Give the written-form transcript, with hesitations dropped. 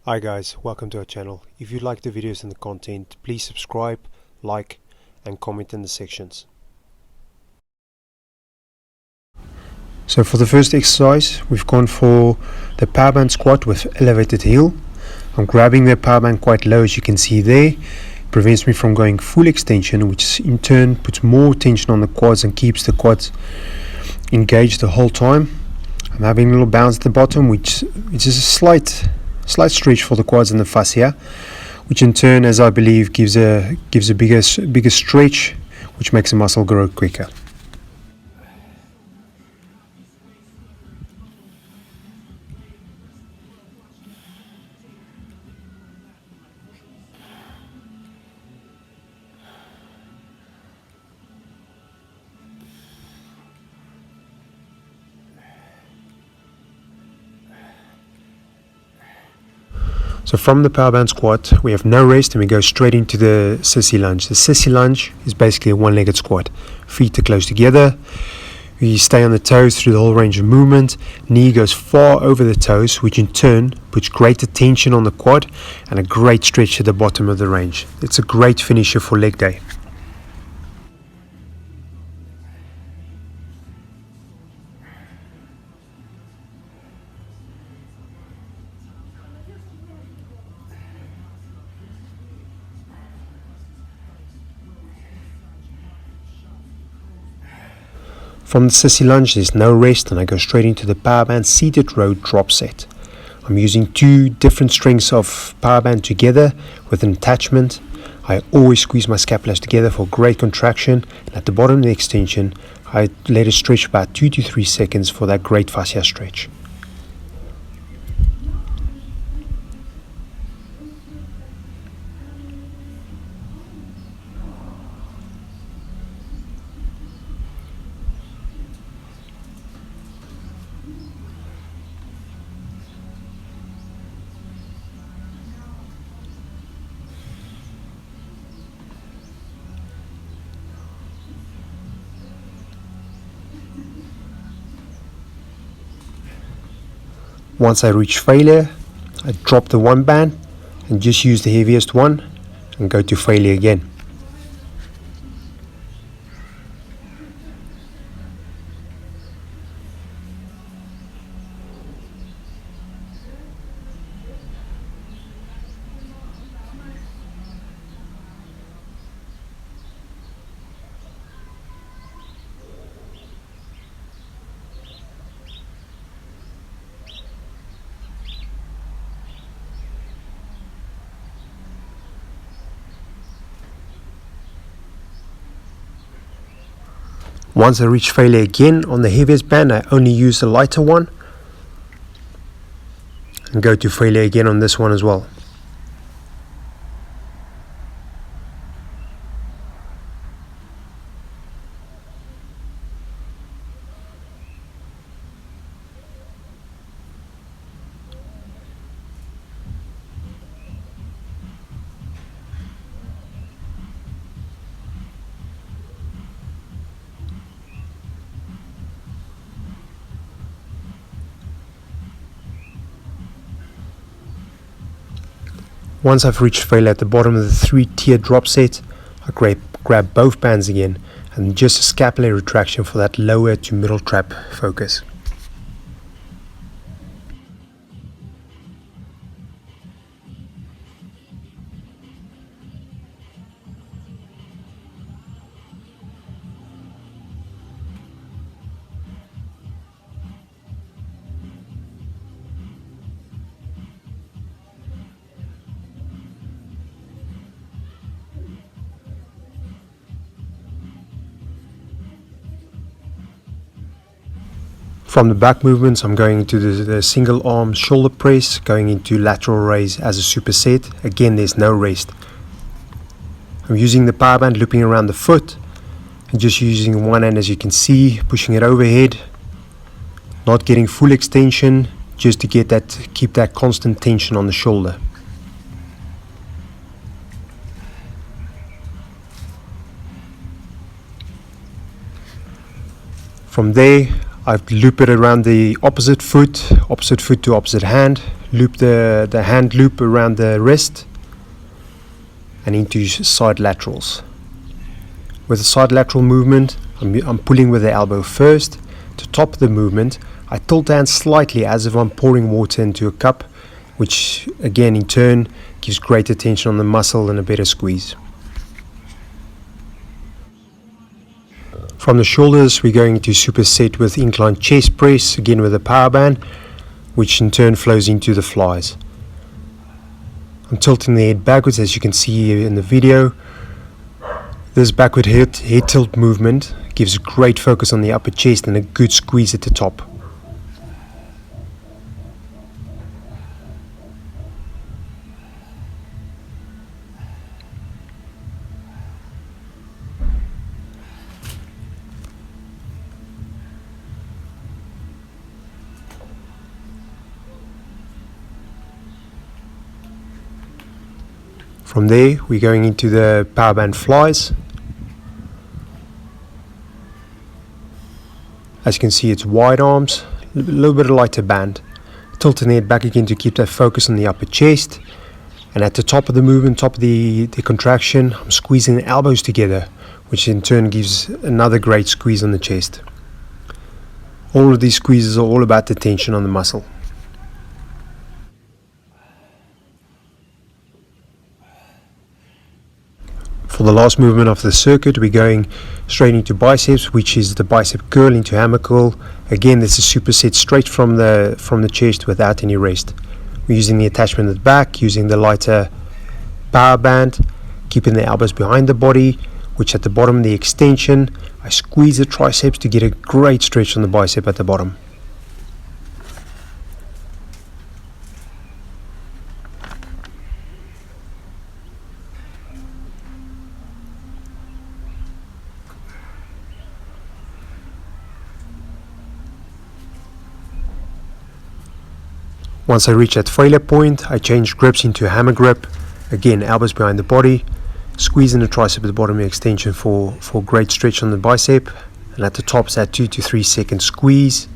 Hi guys, welcome to our channel. If you like the videos and the content, please subscribe, like and comment in the sections. So for the first exercise, we've gone for the powerband squat with elevated heel. I'm grabbing the powerband quite low, as you can see there. It prevents me from going full extension, which in turn puts more tension on the quads and keeps the quads engaged the whole time. I'm having a little bounce at the bottom, which is a slight stretch for the quads and the fascia, which in turn, as I believe, gives a bigger stretch, which makes the muscle grow quicker. So from the powerband squat, we have no rest and we go straight into the sissy lunge. The sissy lunge is basically a one-legged squat. Feet are close together. We stay on the toes through the whole range of movement. Knee goes far over the toes, which in turn puts greater tension on the quad and a great stretch at the bottom of the range. It's a great finisher for leg day. From the sissy lunge, there's no rest and I go straight into the powerband seated row drop set. I'm using two different strengths of powerband together with an attachment. I always squeeze my scapulas together for great contraction, and at the bottom of the extension I let it stretch about 2 to 3 seconds for that great fascia stretch. Once I reach failure, I drop the one band and just use the heaviest one and go to failure again. Once I reach failure again on the heaviest band, I only use the lighter one and go to failure again on this one as well. Once I've reached failure at the bottom of the 3-tier drop set, I grab both bands again and just a scapular retraction for that lower to middle trap focus. From the back movements, I'm going into the single arm shoulder press, going into lateral raise as a superset. Again, there's no rest. I'm using the powerband looping around the foot and just using one hand, as you can see, pushing it overhead, not getting full extension, just to keep that constant tension on the shoulder. From there, I loop it around the opposite foot to opposite hand, loop the hand loop around the wrist and into side laterals. With the side lateral movement, I'm pulling with the elbow first. To top the movement, I tilt the hand slightly as if I'm pouring water into a cup, which again in turn gives greater tension on the muscle and a better squeeze. From the shoulders, we're going to superset with incline chest press, again with a power band, which in turn flows into the flies. I'm tilting the head backwards, as you can see in the video. This backward head tilt movement gives great focus on the upper chest and a good squeeze at the top. From there, we're going into the power band flies. As you can see, it's wide arms, a little bit of lighter band. Tilting the head back again to keep that focus on the upper chest. And at the top of the movement, top of the contraction, I'm squeezing the elbows together, which in turn gives another great squeeze on the chest. All of these squeezes are all about the tension on the muscle. For the last movement of the circuit, we're going straight into biceps, which is the bicep curl into hammer curl. Again, this is superset straight from the chest without any rest. We're using the attachment at the back, using the lighter power band, keeping the elbows behind the body, which at the bottom, the extension, I squeeze the triceps to get a great stretch on the bicep at the bottom. Once I reach that failure point, I change grips into a hammer grip. Again, elbows behind the body, squeezing the tricep at the bottom of the extension for great stretch on the bicep. And at the top is that 2 to 3 second squeeze.